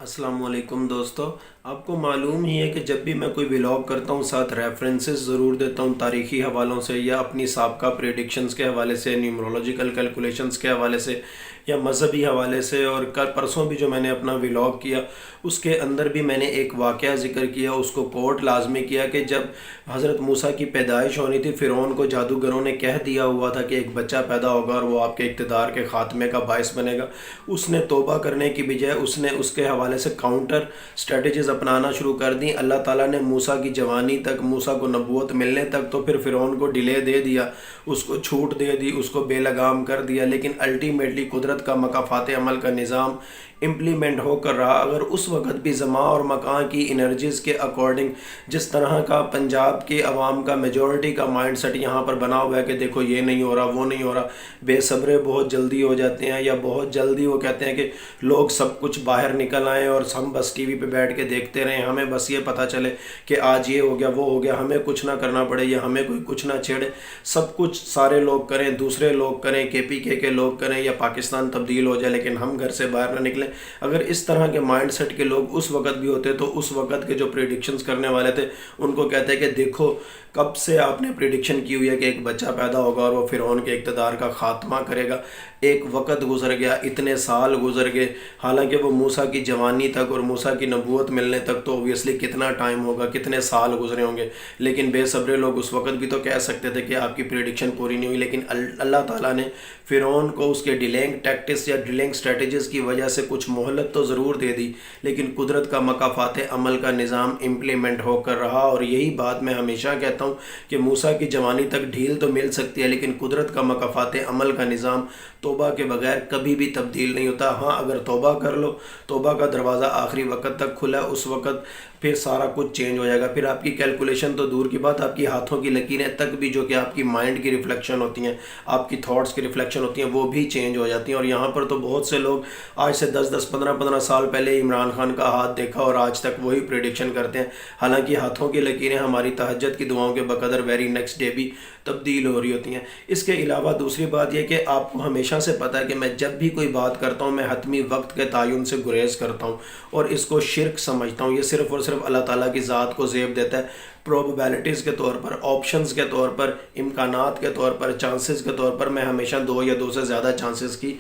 السلام علیکم دوستو، آپ کو معلوم ہی ہے کہ جب بھی میں کوئی ولاگ کرتا ہوں ساتھ ریفرنسز ضرور دیتا ہوں تاریخی حوالوں سے یا اپنی سابقہ پریڈکشنز کے حوالے سے، نیومرولوجیکل کیلکولیشنز کے حوالے سے یا مذہبی حوالے سے۔ اور کل پرسوں بھی جو میں نے اپنا ولاگ کیا اس کے اندر بھی میں نے ایک واقعہ ذکر کیا، اس کو کوٹ لازمی کیا کہ جب حضرت موسیٰ کی پیدائش ہونی تھی، فرعون کو جادوگروں نے کہہ دیا ہوا تھا کہ ایک بچہ پیدا ہوگا اور وہ آپ کے اقتدار کے خاتمے کا باعث بنے گا۔ اس نے توبہ کرنے کی بجائے اس نے اس کے حوالے سے کاؤنٹر سٹریٹجیز اپنانا شروع کر دیں۔ اللہ تعالیٰ نے موسیٰ کی جوانی تک، موسیٰ کو نبوت ملنے تک تو پھر فرعون کو ڈیلے دے دیا، اس کو چھوٹ دے دی، اس کو بے لگام کر دیا، لیکن الٹیمیٹلی قدرت کا مکافات عمل کا نظام امپلیمنٹ ہو کر رہا۔ اگر اس وقت بھی زمان اور مکان کی انرجیز کے اکارڈنگ جس طرح کا پنجاب کے عوام کا میجورٹی کا مائنڈ سیٹ یہاں پر بنا ہوا ہے کہ دیکھو یہ نہیں ہو رہا، وہ نہیں ہو رہا، بے صبرے بہت جلدی ہو جاتے ہیں، یا بہت جلدی وہ کہتے ہیں کہ لوگ سب کچھ باہر نکل آئیں اور ہم بس ٹی وی پہ بیٹھ کے دیکھتے رہیں، ہمیں بس یہ پتہ چلے کہ آج یہ ہو گیا وہ ہو گیا، ہمیں کچھ نہ کرنا پڑے یا ہمیں کوئی کچھ نہ چھیڑے، سب کچھ سارے لوگ کریں، دوسرے لوگ کریں، کے پی کے لوگ کریں یا پاکستان تبدیل ہو جائے لیکن ہم گھر سے باہر نہ نکلیں۔ اگر اس طرح کے مائنڈ سیٹ کے لوگ اس وقت بھی ہوتے تو اس وقت کے جو پریڈکشنز کرنے والے تھے ان کو کہتے ہیں کہ دیکھو کب سے آپ نے پریڈکشن کی ہوئی ہے کہ ایک بچہ پیدا ہوگا اور وہ فرعون کے اقتدار کا خاتمہ کرے گا۔ ایک وقت گزر گیا، اتنے سال گزر گئے، حالانکہ وہ موسیٰ کی جوانی تک اور موسیٰ کی نبوت ملنے تک تو اوبویسلی کتنا ٹائم ہوگا، کتنے سال گزرے ہوں گے، لیکن بے صبرے لوگ اس وقت بھی تو کہہ سکتے تھے کہ آپ کی پریڈکشن پوری نہیں ہوئی۔ لیکن اللہ تعالیٰ نے فرعون کو اس کے ڈیلنگ ٹیکٹس یا ڈیلنگ سٹریٹجیز کی وجہ سے کچھ مہلت تو ضرور دے دی، لیکن قدرت کا مکافات عمل کا نظام امپلیمنٹ ہو کر رہا۔ اور یہی بات میں ہمیشہ کہتا ہوں کہ موسیٰ کی جوانی تک ڈھیل تو مل سکتی ہے لیکن قدرت کا مکافات عمل کا نظام توبہ کے بغیر کبھی بھی تبدیل نہیں ہوتا۔ ہاں، اگر توبہ کر لو، توبہ کا دروازہ آخری وقت تک کھلا ہے، اس وقت پھر سارا کچھ چینج ہو جائے گا۔ پھر آپ کی کیلکولیشن تو دور کی بات، آپ کی ہاتھوں کی لکیریں تک بھی جو کہ آپ کی مائنڈ کی ریفلیکشن ہوتی ہیں، آپ کی تھاٹس کی ریفلیکشن ہوتی ہیں، وہ بھی چینج ہو جاتی ہیں۔ اور یہاں پر تو بہت سے لوگ آج سے 10 15 سال پہلے عمران خان کا ہاتھ دیکھا اور آج تک وہی پریڈکشن کرتے ہیں، حالانکہ ہاتھوں کی لکیریں ہماری تہجد کی دعاؤں کے بقدر ویری نیکسٹ ڈے بھی تبدیل ہو رہی ہوتی ہیں۔ اس کے علاوہ دوسری بات یہ کہ آپ کو ہمیشہ سے پتہ ہے کہ میں جب بھی کوئی بات کرتا ہوں میں حتمی وقت کے تعین سے گریز کرتا ہوں اور اس کو شرک سمجھتا ہوں۔ یہ صرف اور صرف اللہ تعالیٰ کی ذات کو زیب دیتا ہے۔ پروبیبلٹیز کے طور پر، آپشنز کے طور پر، امکانات کے طور پر، چانسز کے طور پر میں ہمیشہ 2 یا 2 سے زیادہ چانسز کی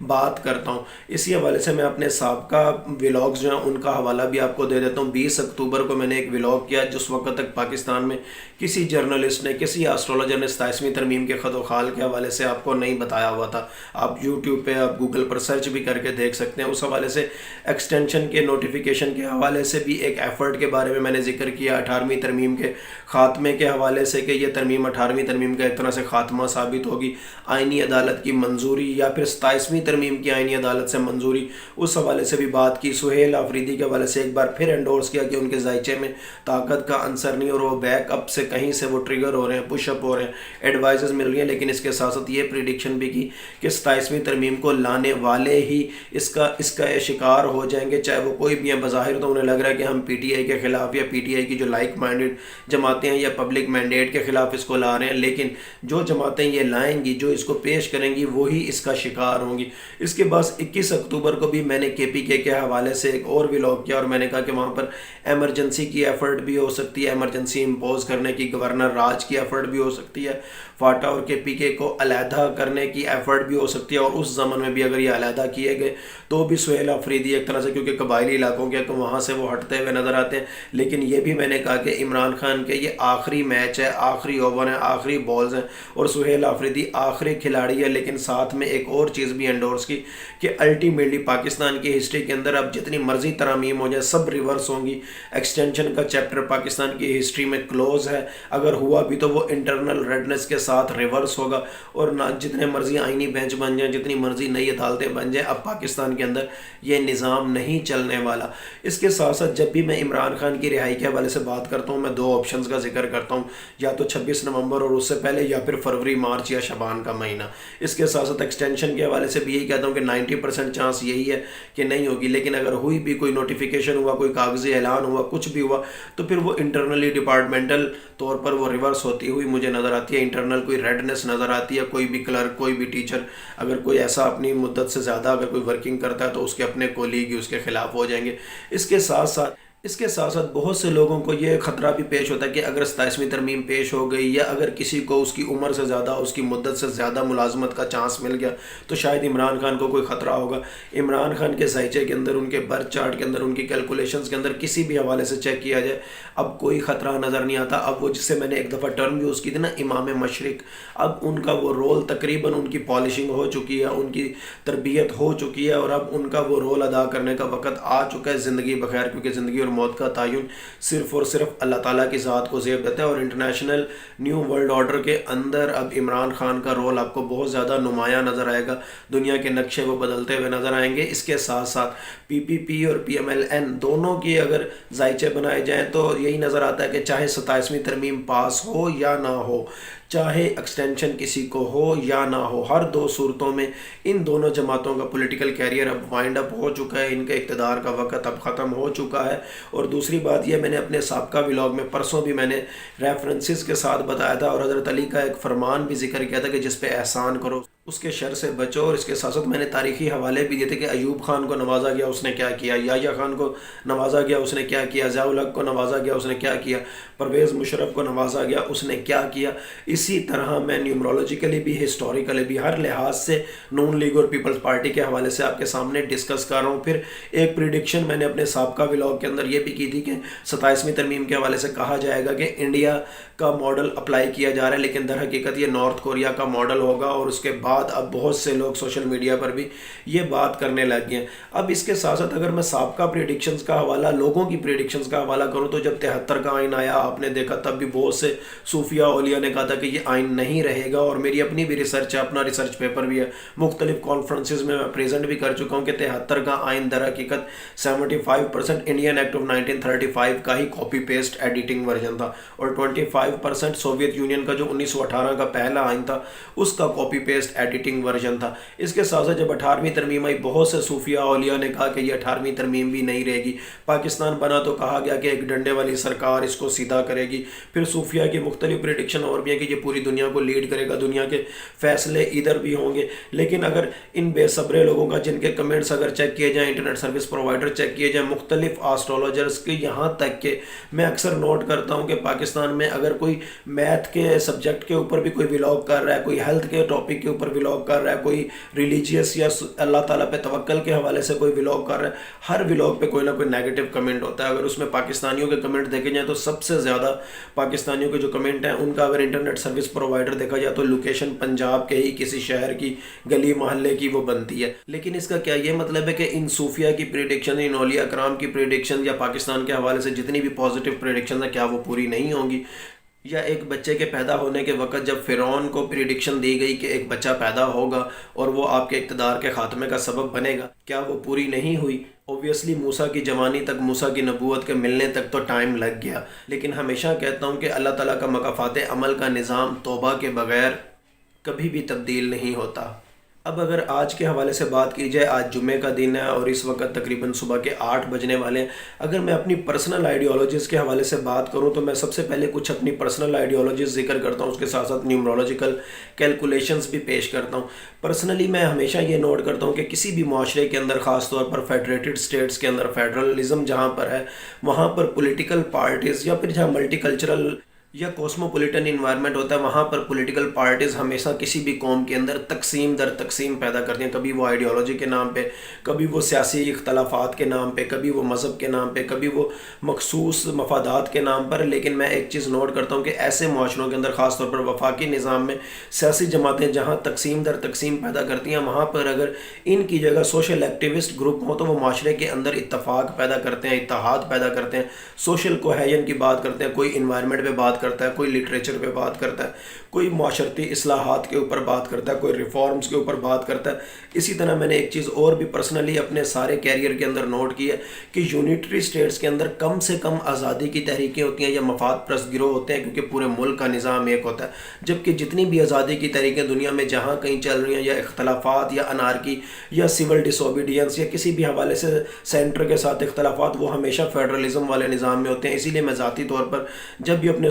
بات کرتا ہوں۔ اسی حوالے سے میں اپنے سابقہ ولاگز جو ہیں ان کا حوالہ بھی آپ کو دے دیتا ہوں۔ 20 اکتوبر کو میں نے ایک ولاگ کیا جس وقت تک پاکستان میں کسی جرنلسٹ نے، کسی ایسٹرولوجر نے 27ویں ترمیم کے خط و خال کے حوالے سے آپ کو نہیں بتایا ہوا تھا۔ آپ یوٹیوب پہ، آپ گوگل پر سرچ بھی کر کے دیکھ سکتے ہیں۔ اس حوالے سے ایکسٹینشن کے نوٹیفیکیشن کے حوالے سے بھی ایک ایفرٹ کے بارے میں نے ذکر کیا، 18ویں ترمیم کے خاتمے کے حوالے سے کہ یہ ترمیم 18ویں ترمیم کا ایک طرح سے خاتمہ ثابت ہوگی، آئینی عدالت کی منظوری یا پھر 27ویں ترمیم کی آئینی عدالت سے منظوری، اس حوالے سے بھی بات کی۔ سہیل آفریدی کے حوالے سے ایک بار پھر انڈورس کیا کہ ان کے ذائچے میں طاقت کا عنصر نہیں اور وہ بیک اپ سے کہیں سے وہ ٹریگر ہو رہے ہیں، پش اپ ہو رہے ہیں، ایڈوائزز مل رہی ہیں۔ لیکن اس کے ساتھ ساتھ یہ پریڈکشن بھی کی کہ 27ویں ترمیم کو لانے والے ہی اس کا شکار ہو جائیں گے، چاہے وہ کوئی بھی ہیں۔ بظاہر تو انہیں لگ رہا ہے کہ ہم پی ٹی آئی کے خلاف یا پی ٹی آئی کی جو لائک مائنڈڈ جماعتیں ہیں یا پبلک مینڈیٹ کے خلاف اس کو لا رہے ہیں، لیکن جو جماعتیں یہ لائیں گی، جو اس کو پیش کریں گی، وہی اس کا شکار ہوں گی۔ اس کے بعد 21 اکتوبر کو بھی میں نے کے پی کے حوالے سے ایک اور ولاگ کیا اور میں نے کہا کہ وہاں پر ایمرجنسی کی ایفرٹ بھی ہو سکتی ہے، ایمرجنسی امپوز کرنے کی، گورنر راج کی ایفرٹ بھی ہو سکتی ہے، فاٹا اور کے پی کے کو علیحدہ کرنے کی ایفرٹ بھی ہو سکتی ہے۔ اور اس زمن میں بھی اگر یہ علیحدہ کیے گئے تو بھی سہیل آفریدی ایک طرح سے، کیونکہ قبائلی علاقوں کے تو وہاں سے وہ ہٹتے ہوئے نظر آتے ہیں۔ لیکن یہ بھی میں نے کہا کہ عمران خان کے یہ آخری میچ ہے، آخری اوور ہے، آخری بالز ہیں اور سہیل آفریدی آخری کھلاڑی ہے۔ لیکن ساتھ میں ایک اور چیز بھی انڈورس کی کہ الٹیمیٹلی پاکستان کی ہسٹری کے اندر اب جتنی مرضی ترامیم ہو جائے سب ریورس ہوں گی۔ ایکسٹینشن کا چیپٹر پاکستان کی ہسٹری میں کلوز ہے، اگر ہوا بھی تو وہ انٹرنل ریڈنس کے ساتھ ریورس ہوگا، اور نہ جتنے مرضی آئینی بینچ بن جائیں، جتنی مرضی نئی عدالتیں بن جائیں، اب پاکستان کے اندر یہ نظام نہیں چلنے والا۔ اس کے ساتھ ساتھ جب بھی میں عمران خان کی رہائی کے حوالے سے بات کرتا ہوں میں 2 آپشنز کا ذکر کرتا ہوں، یا تو 26 نومبر اور اس سے پہلے، یا پھر فروری مارچ یا شعبان کا مہینہ۔ اس کے ساتھ ساتھ ایکسٹینشن کے حوالے سے بھی یہی کہتا ہوں کہ 90% چانس یہی ہے کہ نہیں ہوگی، لیکن اگر ہوئی بھی، کوئی نوٹیفیکیشن ہوا، کوئی کاغذی اعلان ہوا، کچھ بھی ہوا، تو پھر وہ انٹرنلی ڈپارٹمنٹل طور پر وہ ریورس ہوتی ہوئی مجھے نظر آتی ہے، انٹرنل کوئی ریڈنس نظر آتی ہے، کوئی بھی کلرک، کوئی بھی ٹیچر اگر کوئی ایسا اپنی مدت سے زیادہ اگر کوئی ورکنگ کرتا ہے تو اس کے اپنے کولیگ ہی اس کے خلاف ہو جائیں گے۔ اس کے ساتھ ساتھ بہت سے لوگوں کو یہ خطرہ بھی پیش ہوتا ہے کہ اگر 27ویں ترمیم پیش ہو گئی یا اگر کسی کو اس کی عمر سے زیادہ، اس کی مدت سے زیادہ ملازمت کا چانس مل گیا تو شاید عمران خان کو کوئی خطرہ ہوگا۔ عمران خان کے ذائچے کے اندر، ان کے برتھ چارٹ کے اندر، ان کی کیلکولیشنز کے اندر کسی بھی حوالے سے چیک کیا جائے اب کوئی خطرہ نظر نہیں آتا۔ اب وہ جس سے میں نے ایک دفعہ ٹرم یوز کی تھی نا، امام مشرق، اب ان کا وہ رول تقریباً ان کی پالشنگ ہو چکی ہے، ان کی تربیت ہو چکی ہے، اور اب ان کا وہ رول ادا کرنے کا وقت آ چکا ہے زندگی بخیر، کیونکہ زندگی اور موت کا تعین صرف اور صرف اللہ تعالیٰ کی ذات کو زیب دیتا ہے۔ اور انٹرنیشنل نیو ورلڈ آرڈر کے اندر اب عمران خان کا رول آپ کو بہت زیادہ نمایاں نظر آئے گا، دنیا کے نقشے وہ بدلتے ہوئے نظر آئیں گے۔ اس کے ساتھ ساتھ پی پی پی اور پی ایم ایل این دونوں کی اگر ذائچے بنائے جائیں تو یہی نظر آتا ہے کہ چاہے 27ویں ترمیم پاس ہو یا نہ ہو، چاہے ایکسٹینشن کسی کو ہو یا نہ ہو، ہر دو صورتوں میں ان دونوں جماعتوں کا پولیٹیکل کیریئر اب وائنڈ اپ ہو چکا ہے، ان کے اقتدار کا وقت اب ختم ہو چکا ہے۔ اور دوسری بات یہ، میں نے اپنے سابقہ ولاگ میں پرسوں بھی میں نے ریفرنسز کے ساتھ بتایا تھا، اور حضرت علی کا ایک فرمان بھی ذکر کیا تھا کہ جس پہ احسان کرو اس کے شر سے بچو۔ اور اس کے ساتھ ساتھ میں نے تاریخی حوالے بھی دیے تھے کہ ایوب خان کو نوازا گیا، اس نے کیا کیا، یحییٰ خان کو نوازا گیا، اس نے کیا کیا، ضیاء الحق کو نوازا گیا، اس نے کیا کیا، پرویز مشرف کو نوازا گیا، اس نے کیا کیا۔ اسی طرح میں نیومرولوجیکلی بھی، ہسٹوریکلی بھی، ہر لحاظ سے نون لیگ اور پیپلز پارٹی کے حوالے سے آپ کے سامنے ڈسکس کر رہا ہوں۔ پھر ایک پریڈکشن میں نے اپنے سابقہ ولاگ کے اندر یہ بھی کی تھی کہ 27ویں ترمیم کے حوالے سے کہا جائے گا کہ انڈیا کا ماڈل اپلائی کیا جا رہا ہے، لیکن در حقیقت یہ نارتھ کوریا کا ماڈل ہوگا۔ اور اس کے بعد اب بہت سے لوگ سوشل میڈیا پر بھی یہ بات کرنے لگ گئے ہیں۔ اب اس کے ساتھ ساتھ اگر میں سابقہ پریڈکشنز کا حوالہ، لوگوں کی پریڈکشنز کا حوالہ کروں تو جب 73 کا آئین آیا آپ نے دیکھا تب بھی بہت سے صوفیاء اولیاء نے کہا تھا کہ یہ آئین نہیں رہے گا، اور میری اپنی بھی ریسرچ ہے، اپنا ریسرچ پیپر بھی ہے، مختلف کانفرنسز میں پریزنٹ بھی کر چکا ہوں کہ 73 کا آئین در حقیقت 75% انڈین ایکٹ آف 1935 کا ہی کاپی پیسٹ ایڈیٹنگ ورژن تھا، اور 25% سوویت یونین کا جو 1918 کا پہلا آئین تھا اس کا کاپی پیسٹ ایڈیٹنگ ورژن تھا۔ اس کے ساتھ ساتھ جب 18ویں ترمیم آئی بہت سے صوفیاء اولیاء نے کہا کہ یہ 18ویں ترمیم بھی نہیں رہے گی، پاکستان بنا تو کہا گیا کہ ایک ڈنڈے والی سرکار اس کو سیدھا کرے گی۔ پھر صوفیاء کی مختلف پریڈکشن اور بھی ہے کہ یہ پوری دنیا کو لیڈ کرے گا، دنیا کے فیصلے ادھر بھی ہوں گے۔ لیکن اگر ان بے صبرے لوگوں کا جن کے کمنٹس اگر چیک کیے جائیں، انٹرنیٹ سروس پرووائڈر چیک کیے جائیں، مختلف آسٹرولوجرز کے، یہاں تک کہ میں اکثر نوٹ کرتا ہوں کہ پاکستان میں اگر کوئی میتھ کے سبجیکٹ کے اوپر بھی کوئی ولاگ کر رہا ہے، کوئی ہیلتھ کے ٹاپک کے اوپر ولاگ کر رہا ہے، کوئی ریلیجیس یا اللہ تعالیٰ پہ توکل کے حوالے سے کوئی ولاگ کر رہا ہے، ہر ولاگ پہ کوئی نہ کوئی نیگیٹو کمنٹ ہوتا ہے۔ اگر اس میں پاکستانیوں کے کمنٹ دیکھے جائیں تو سب سے زیادہ پاکستانیوں کے جو کمنٹ ہیں ان کا اگر انٹرنیٹ سروس پرووائڈر دیکھا جائے تو لوکیشن پنجاب کے ہی کسی شہر کی گلی محلے کی وہ بنتی ہے۔ لیکن اس کا کیا یہ مطلب ہے کہ ان صوفیاء کی پریڈکشن، ان اولیاء اکرام کی پریڈکشن یا پاکستان کے حوالے سے جتنی بھی پازیٹیو پریڈکشن ہیں کیا وہ پوری نہیں ہوں گی؟ یا ایک بچے کے پیدا ہونے کے وقت جب فرعون کو پریڈکشن دی گئی کہ ایک بچہ پیدا ہوگا اور وہ آپ کے اقتدار کے خاتمے کا سبب بنے گا، کیا وہ پوری نہیں ہوئی؟ اوبویسلی موسیٰ کی جوانی تک، موسیٰ کی نبوت کے ملنے تک تو ٹائم لگ گیا، لیکن ہمیشہ کہتا ہوں کہ اللہ تعالیٰ کا مکافات عمل کا نظام توبہ کے بغیر کبھی بھی تبدیل نہیں ہوتا۔ اب اگر آج کے حوالے سے بات کی جائے، آج جمعے کا دن ہے اور اس وقت تقریباً صبح کے 8 بجنے والے ہیں۔ اگر میں اپنی پرسنل آئیڈیالوجیز کے حوالے سے بات کروں تو میں سب سے پہلے کچھ اپنی پرسنل آئیڈیالوجیز ذکر کرتا ہوں، اس کے ساتھ ساتھ نیومرولوجیکل کیلکولیشنز بھی پیش کرتا ہوں۔ پرسنلی میں ہمیشہ یہ نوٹ کرتا ہوں کہ کسی بھی معاشرے کے اندر، خاص طور پر فیڈریٹڈ سٹیٹس کے اندر، فیڈرلزم جہاں پر ہے وہاں پر پولیٹیکل پارٹیز، یا پھر جہاں ملٹی کلچرل یا کوسموپولیٹن انوائرمنٹ ہوتا ہے وہاں پر پولیٹیکل پارٹیز ہمیشہ کسی بھی قوم کے اندر تقسیم در تقسیم پیدا کرتی ہیں، کبھی وہ آئیڈیالوجی کے نام پہ، کبھی وہ سیاسی اختلافات کے نام پہ، کبھی وہ مذہب کے نام پہ، کبھی وہ مخصوص مفادات کے نام پر۔ لیکن میں ایک چیز نوٹ کرتا ہوں کہ ایسے معاشروں کے اندر، خاص طور پر وفاقی نظام میں، سیاسی جماعتیں جہاں تقسیم در تقسیم پیدا کرتی ہیں وہاں پر اگر ان کی جگہ سوشل ایکٹیوسٹ گروپ ہوں تو وہ معاشرے کے اندر اتفاق پیدا کرتے ہیں، اتحاد پیدا کرتے ہیں، سوشل کوہیژن کی بات کرتے ہیں، کوئی انوائرمنٹ پہ بات کرتا ہے، کوئی لٹریچر پہ بات کرتا ہے، کوئی معاشرتی اصلاحات کے اوپر بات کرتا ہے، کوئی ریفارمز کے اوپر بات کرتا ہے۔ اسی طرح میں نے ایک چیز اور بھی پرسنلی اپنے سارے کیریئر کے اندر نوٹ کی ہے کہ یونیٹری سٹیٹس کے اندر کم سے کم آزادی کی تحریکیں ہوتی ہیں یا مفاد پرست گروہ ہوتے ہیں، کیونکہ پورے ملک کا نظام ایک ہوتا ہے، جبکہ جتنی بھی آزادی کی تحریکیں دنیا میں جہاں کہیں چل رہی ہیں، یا اختلافات یا انارکی یا سول ڈس اوبیڈینس یا کسی بھی حوالے سے سینٹر کے ساتھ اختلافات، وہ ہمیشہ فیڈرلزم والے نظام میں ہوتے ہیں۔ اسی لیے میں ذاتی طور پر جب بھی اپنے